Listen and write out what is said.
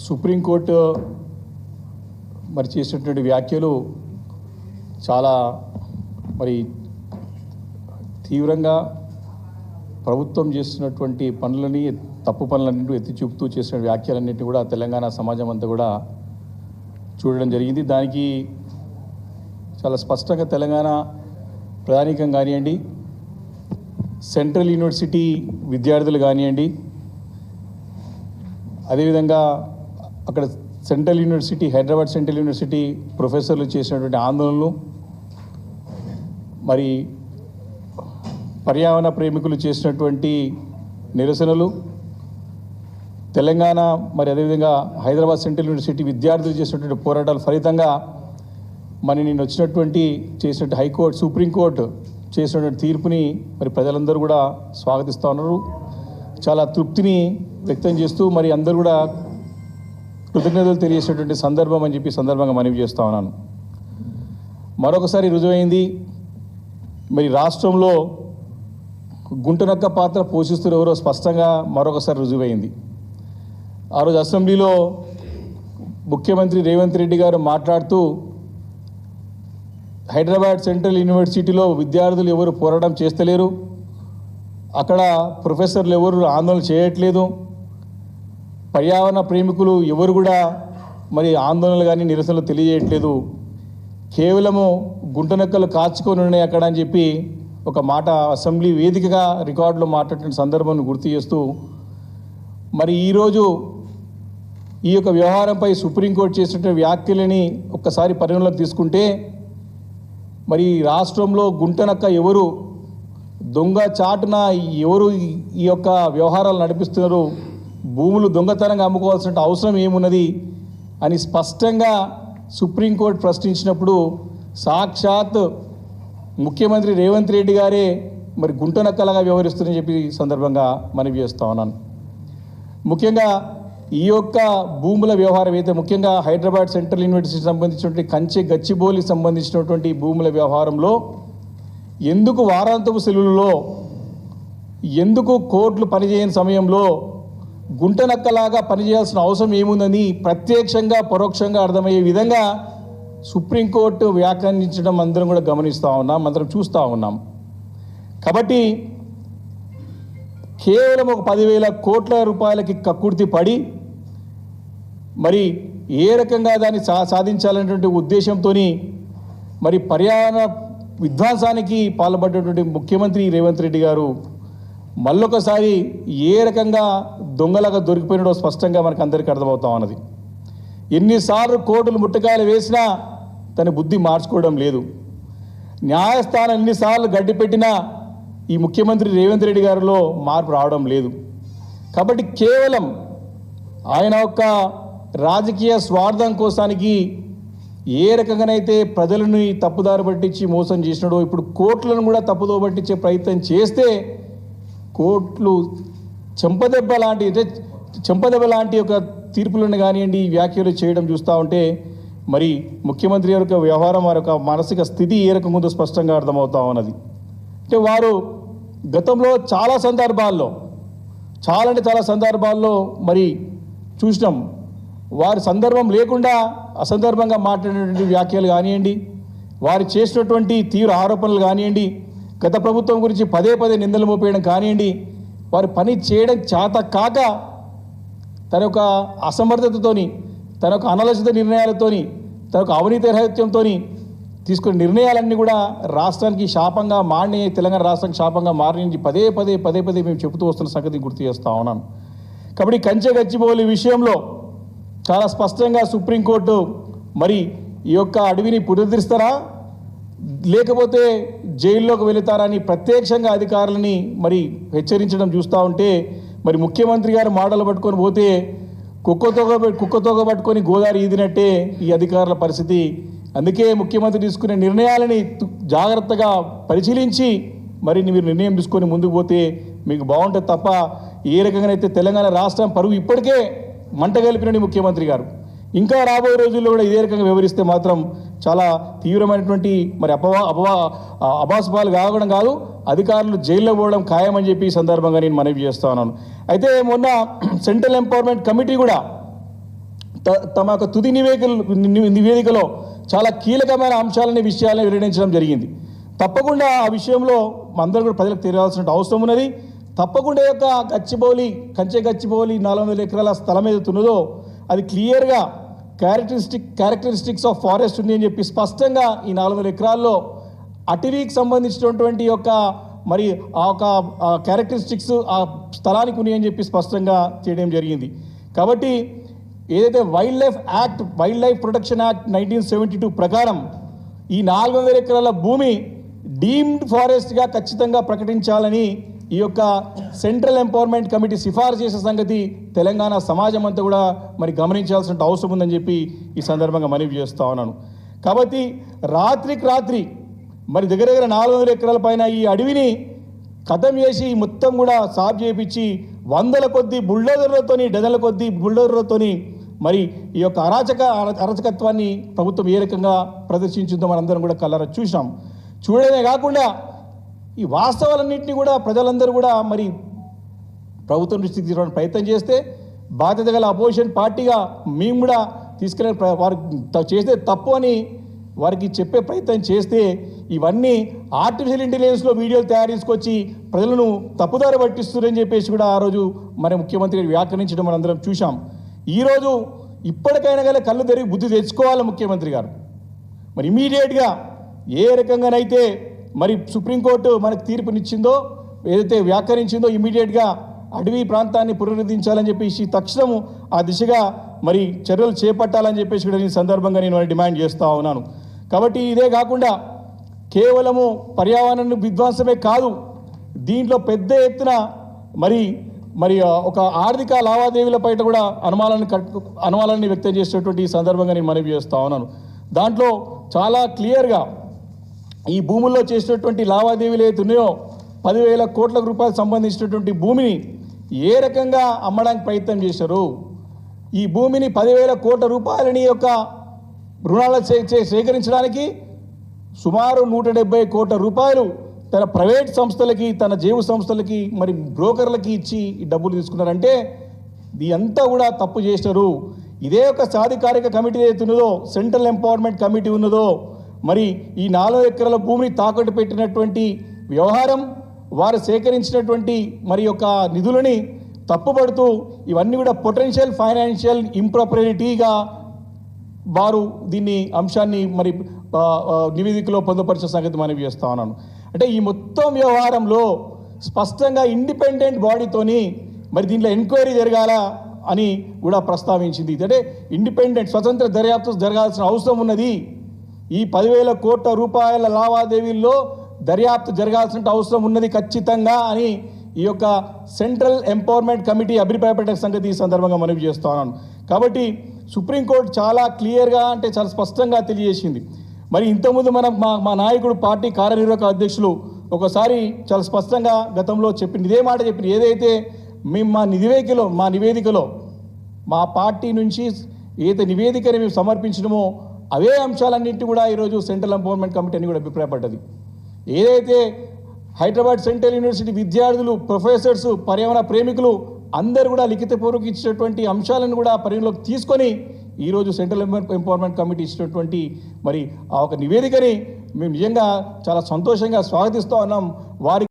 Supreme court మరి చేసినటువంటి వ్యాఖ్యలు చాలా మరి తీవ్రంగా ప్రభుత్వం చేస్తున్నటువంటి పనులని తప్పు పనులన్నింటినీ ఎత్తి చూపుతూ చేసిన వ్యాఖ్యలన్నింటినీ కూడా తెలంగాణ సమాజం అంతా కూడా చూడడం జరిగింది. దానికి చాలా స్పష్టంగా తెలంగాణ ప్రధానికం కానివ్వండి, సెంట్రల్ యూనివర్సిటీ విద్యార్థులు కానివ్వండి, అదేవిధంగా అక్కడ central university Hyderabad central university ప్రొఫెసర్లు చేసినటువంటి ఆందోళనలు, మరి పర్యావరణ ప్రేమికులు చేసినటువంటి నిరసనలు, తెలంగాణ మరి అదేవిధంగా హైదరాబాద్ సెంట్రల్ యూనివర్సిటీ విద్యార్థులు చేసినటువంటి పోరాటాల ఫలితంగా మరి నేను వచ్చినటువంటి చేసినట్టు హైకోర్టు సుప్రీంకోర్టు చేసినటువంటి తీర్పుని మరి ప్రజలందరూ కూడా స్వాగతిస్తూ ఉన్నారు. చాలా తృప్తిని వ్యక్తం చేస్తూ మరి అందరూ కూడా కృతజ్ఞతలు తెలియజేసినటువంటి సందర్భం అని చెప్పి సందర్భంగా మనవి చేస్తూ ఉన్నాను. మరొకసారి రుజువైంది, మరి రాష్ట్రంలో గుంటనక్క పాత్ర పోషిస్తున్న ఎవరో స్పష్టంగా మరొకసారి రుజువైంది. ఆ రోజు అసెంబ్లీలో ముఖ్యమంత్రి రేవంత్ రెడ్డి గారు మాట్లాడుతూ హైదరాబాద్ సెంట్రల్ యూనివర్సిటీలో విద్యార్థులు ఎవరు పోరాటం చేస్తలేరు, అక్కడ ప్రొఫెసర్లు ఎవరు ఆందోళన చేయట్లేదు, పర్యావరణ ప్రేమికులు ఎవరు కూడా మరి ఆందోళనలు కానీ నిరసనలు తెలియజేయట్లేదు, కేవలము గుంటనక్కలు కాచుకొని ఉన్నాయి అక్కడ అని చెప్పి ఒక మాట అసెంబ్లీ వేదికగా రికార్డులో మాట్లాడిన సందర్భాన్ని గుర్తు చేస్తూ మరి ఈరోజు ఈ యొక్క వ్యవహారంపై సుప్రీంకోర్టు చేసినటువంటి వ్యాఖ్యలని ఒక్కసారి పరిగణలోకి తీసుకుంటే మరి రాష్ట్రంలో గుంటనక్క ఎవరు, దొంగ చాటున ఎవరు ఈ యొక్క వ్యవహారాలు నడిపిస్తున్నారు, భూములు దొంగతనంగా అమ్ముకోవాల్సిన అవసరం ఏమున్నది అని స్పష్టంగా సుప్రీంకోర్టు ప్రశ్నించినప్పుడు సాక్షాత్ ముఖ్యమంత్రి రేవంత్ రెడ్డి గారే మరి గుంటనక్కలాగా వ్యవహరిస్తుందని చెప్పి సందర్భంగా మనవి చేస్తూ ఉన్నాను. ముఖ్యంగా ఈ యొక్క భూముల వ్యవహారం అయితే ముఖ్యంగా హైదరాబాద్ సెంట్రల్ యూనివర్సిటీకి సంబంధించినటువంటి కంచె గచ్చిబౌలికి సంబంధించినటువంటి భూముల వ్యవహారంలో ఎందుకు వారాంతపు సెలవులలో, ఎందుకు కోర్టులు పనిచేయని సమయంలో గుంటనక్కలాగా పనిచేయాల్సిన అవసరం ఏముందని ప్రత్యక్షంగా పరోక్షంగా అర్థమయ్యే విధంగా సుప్రీంకోర్టు వ్యాఖ్యానించడం అందరం కూడా గమనిస్తూ ఉన్నాం, అందరం చూస్తూ ఉన్నాం. కాబట్టి కేవలం ఒక 10,000 కోట్ల రూపాయలకి కక్కుర్తి పడి మరి ఏ రకంగా దాన్ని సాధించాలనేటువంటి ఉద్దేశంతో మరి పర్యావరణ విధ్వంసానికి పాల్పడ్డటువంటి ముఖ్యమంత్రి రేవంత్ రెడ్డి గారు మళ్ళొకసారి ఏ రకంగా దొంగలాగా దొరికిపోయినాడో స్పష్టంగా మనకు అందరికీ అర్థమవుతా ఉన్నది. ఎన్నిసార్లు కోర్టులు ముట్టకాయలు వేసినా తన బుద్ధి మార్చుకోవడం లేదు. న్యాయస్థానం ఎన్నిసార్లు గడ్డిపెట్టినా ఈ ముఖ్యమంత్రి రేవంత్ రెడ్డి గారిలో మార్పు రావడం లేదు. కాబట్టి కేవలం ఆయన యొక్క రాజకీయ స్వార్థం కోసానికి ఏ రకంగానైతే ప్రజలను తప్పుదారి పట్టించి మోసం చేసినాడో ఇప్పుడు కోర్టులను కూడా తప్పుదో పట్టించే ప్రయత్నం చేస్తే కోర్టులు చెంపదెబ్బ లాంటి ఒక తీర్పులను కానివ్వండి వ్యాఖ్యలు చేయడం చూస్తూ ఉంటే మరి ముఖ్యమంత్రి యొక్క వ్యవహారం వారి యొక్క మానసిక స్థితి ఏ రకంగా ఉందో స్పష్టంగా అర్థమవుతా ఉన్నది. అంటే వారు గతంలో చాలా సందర్భాల్లో మరి చూసినాం, వారి సందర్భం లేకుండా అసందర్భంగా మాట్లాడినటువంటి వ్యాఖ్యలు కానివ్వండి, వారు చేసినటువంటి తీవ్ర ఆరోపణలు కానివ్వండి, గత ప్రభుత్వం గురించి పదే నిందలు మోపేయడం కానివ్వండి, వారి పని చేయడం చేత కాక తన యొక్క అసమర్థతతోని, తన యొక్క అనలసిత నిర్ణయాలతోని, తన యొక్క అవినీతి రహిత్యంతో తీసుకునే నిర్ణయాలన్నీ కూడా రాష్ట్రానికి శాపంగా మారిన, తెలంగాణ రాష్ట్రానికి శాపంగా మారిన పదే పదే మేము చెబుతూ వస్తున్న సంగతి గుర్తు చేస్తూ ఉన్నాను. కాబట్టి కంచె గచ్చిబౌలి విషయంలో చాలా స్పష్టంగా సుప్రీంకోర్టు మరి ఈ యొక్క అడవిని పునరుద్ధరిస్తారా లేకపోతే జైల్లోకి వెళుతారా అని ప్రత్యక్షంగా అధికారులని మరి హెచ్చరించడం చూస్తూ ఉంటే మరి ముఖ్యమంత్రి గారు మాటలు పట్టుకొని పోతే కుక్కతోగ పట్టుకొని గోదావరి ఈదినట్టే ఈ అధికారుల పరిస్థితి. అందుకే ముఖ్యమంత్రి తీసుకునే నిర్ణయాలని జాగ్రత్తగా పరిశీలించి మరి మీరు నిర్ణయం తీసుకొని ముందుకు పోతే మీకు బాగుంటుంది తప్ప ఏ రకంగానైతే తెలంగాణ రాష్ట్రం పరువు ఇప్పటికే మంట కలిపినని ముఖ్యమంత్రి గారు ఇంకా రాబోయే రోజుల్లో కూడా ఇదే రకంగా వివరిస్తే మాత్రం చాలా తీవ్రమైనటువంటి మరి అభాసుపాలు కావడం కాదు, అధికారులు జైల్లో పోవడం ఖాయమని చెప్పి ఈ సందర్భంగా నేను మనవి చేస్తా ఉన్నాను. అయితే మొన్న సెంట్రల్ ఎంపవర్మెంట్ కమిటీ కూడా తమ యొక్క తుది నివేదికలో చాలా కీలకమైన అంశాలని విషయాలను వెల్లడించడం జరిగింది. తప్పకుండా ఆ విషయంలో అందరూ కూడా ప్రజలకు తెలియాల్సిన అవసరం ఉన్నది. తప్పకుండా యొక్క గచ్చిబౌలి 400 ఎకరాల స్థలం ఏదైతే ఉన్నదో అది క్లియర్గా క్యారెక్టరిస్టిక్స్ ఆఫ్ ఫారెస్ట్ ఉంది అని చెప్పి స్పష్టంగా ఈ 400 ఎకరాల్లో అటవీకి సంబంధించినటువంటి యొక్క మరి ఆ ఒక క్యారెక్టరిస్టిక్స్ ఆ స్థలానికి ఉన్నాయి అని చెప్పి స్పష్టంగా చేయడం జరిగింది. కాబట్టి ఏదైతే వైల్డ్ లైఫ్ ప్రొటెక్షన్ యాక్ట్ 1972 ప్రకారం ఈ 400 ఎకరాల భూమి డీమ్డ్ ఫారెస్ట్గా ఖచ్చితంగా ప్రకటించాలని ఈ యొక్క సెంట్రల్ ఎంపవర్మెంట్ కమిటీ సిఫార్సు చేసే సంగతి తెలంగాణ సమాజం అంతా కూడా మరి గమనించాల్సిన అవసరం ఉందని చెప్పి ఈ సందర్భంగా మనవి చేస్తూ ఉన్నాను. కాబట్టి రాత్రికి రాత్రి మరి దగ్గర 400 ఎకరాల పైన ఈ అడవిని ఖతం చేసి మొత్తం కూడా సాఫ్ చేయించి వందల కొద్ది బుల్డోజర్లతోని డజన్ల కొద్ది బుల్డోజర్లతోని మరి ఈ యొక్క అరాచకత్వాన్ని ప్రభుత్వం ఏ రకంగా ప్రదర్శించిందో మనందరం కూడా కళ్ళారా చూసాం. చూడడమే కాకుండా ఈ వాస్తవాలన్నింటినీ కూడా ప్రజలందరూ కూడా మరి ప్రభుత్వం దృష్టికి తీసుకోవడానికి ప్రయత్నం చేస్తే బాధ్యత గల అపోజిషన్ పార్టీగా మేము కూడా తీసుకెళ్ళి వారు చేస్తే తప్పు అని వారికి చెప్పే ప్రయత్నం చేస్తే ఇవన్నీ ఆర్టిఫిషియల్ ఇంటెలిజెన్స్లో వీడియోలు తయారు చేసుకొచ్చి ప్రజలను తప్పుదారి పట్టిస్తున్నారని చెప్పేసి కూడా ఆ రోజు మరి ముఖ్యమంత్రి వ్యాఖ్యానించడం మనందరం చూసాం. ఈరోజు ఇప్పటికైనా కానీ కళ్ళు తెరిగి బుద్ధి తెచ్చుకోవాలి ముఖ్యమంత్రి గారు. మరి ఇమీడియట్గా ఏ రకంగానైతే మరి సుప్రీంకోర్టు మనకు తీర్పునిచ్చిందో ఏదైతే వ్యాఖ్యానించిందో ఇమీడియట్గా అడవి ప్రాంతాన్ని పునరుద్ధరించాలని చెప్పేసి తక్షణము ఆ దిశగా మరి చర్యలు చేపట్టాలని చెప్పేసి కూడా ఈ సందర్భంగా నేను డిమాండ్ చేస్తూ ఉన్నాను. కాబట్టి ఇదే కాకుండా కేవలము పర్యావరణ విధ్వంసమే కాదు, దీంట్లో పెద్ద ఎత్తున మరి ఒక ఆర్థిక లావాదేవీల పైన కూడా అనుమానాన్ని వ్యక్తం చేసేటువంటి ఈ సందర్భంగా నేను మనవి చేస్తూ ఉన్నాను. దాంట్లో చాలా క్లియర్గా ఈ భూముల్లో చేసినటువంటి లావాదేవీలు ఏవైతే ఉన్నాయో 10,000 కోట్ల రూపాయలు సంబంధించినటువంటి భూమిని ఏ రకంగా అమ్మడానికి ప్రయత్నం చేశారు, ఈ భూమిని 10,000 కోట్ల రూపాయలని యొక్క రుణాలు సేకరించడానికి సుమారు 170 కోట్ల రూపాయలు తన ప్రైవేట్ సంస్థలకి తన జేబు సంస్థలకి మరి బ్రోకర్లకి ఇచ్చి ఈ డబ్బులు తీసుకున్నారంటే ఇది అంతా కూడా తప్పు చేశారు. ఇదే ఒక సాధికారిక కమిటీ ఏదైతే ఉన్నదో సెంట్రల్ ఎంపవర్మెంట్ కమిటీ ఉన్నదో మరి ఈ 4 ఎకరాల భూమిని తాకట్టు పెట్టినటువంటి వ్యవహారం వారు సేకరించినటువంటి మరి యొక్క నిధులని తప్పుపడుతూ ఇవన్నీ కూడా పొటెన్షియల్ ఫైనాన్షియల్ ఇంప్రాపరిటీగా వారు దీన్ని అంశాన్ని మరి నివేదికలో పొందుపరిచిన సంగతి మనవి చేస్తా ఉన్నాను. అంటే ఈ మొత్తం వ్యవహారంలో స్పష్టంగా ఇండిపెండెంట్ బాడీతోని మరి దీంట్లో ఎంక్వైరీ జరగాల అని కూడా ప్రస్తావించింది. అంటే ఇండిపెండెంట్ స్వతంత్ర దర్యాప్తు జరగాల్సిన అవసరం ఉన్నది. ఈ 10,000 కోట్ల రూపాయల లావాదేవీల్లో దర్యాప్తు జరగాల్సిన అవసరం ఉన్నది ఖచ్చితంగా అని ఈ యొక్క సెంట్రల్ ఎంపవర్మెంట్ కమిటీ అభిప్రాయపడే సంగతి ఈ సందర్భంగా మనవి చేస్తున్నాను. కాబట్టి సుప్రీంకోర్టు చాలా క్లియర్గా అంటే చాలా స్పష్టంగా తెలియజేసింది. మరి ఇంతకుముందు మా నాయకుడు పార్టీ కార్యనిర్వాహక అధ్యక్షులు ఒకసారి చాలా స్పష్టంగా గతంలో చెప్పింది ఇదే మాట చెప్పింది. ఏదైతే మేము మా నివేదికలో మా పార్టీ నుంచి ఏదైతే నివేదికని మేము సమర్పించడమో అవే అంశాలన్నింటినీ కూడా ఈరోజు సెంట్రల్ ఎంపవర్మెంట్ కమిటీ అని కూడా అభిప్రాయపడ్డది. ఏదైతే హైదరాబాద్ సెంట్రల్ యూనివర్సిటీ విద్యార్థులు ప్రొఫెసర్స్ పర్యావరణ ప్రేమికులు అందరూ కూడా లిఖితపూర్వక ఇచ్చినటువంటి అంశాలను కూడా పరిగణలోకి తీసుకొని ఈరోజు సెంట్రల్ ఎంపవర్మెంట్ కమిటీ ఇచ్చినటువంటి మరి ఆ ఒక నివేదికని మేము నిజంగా చాలా సంతోషంగా స్వాగతిస్తూ ఉన్నాం. వారి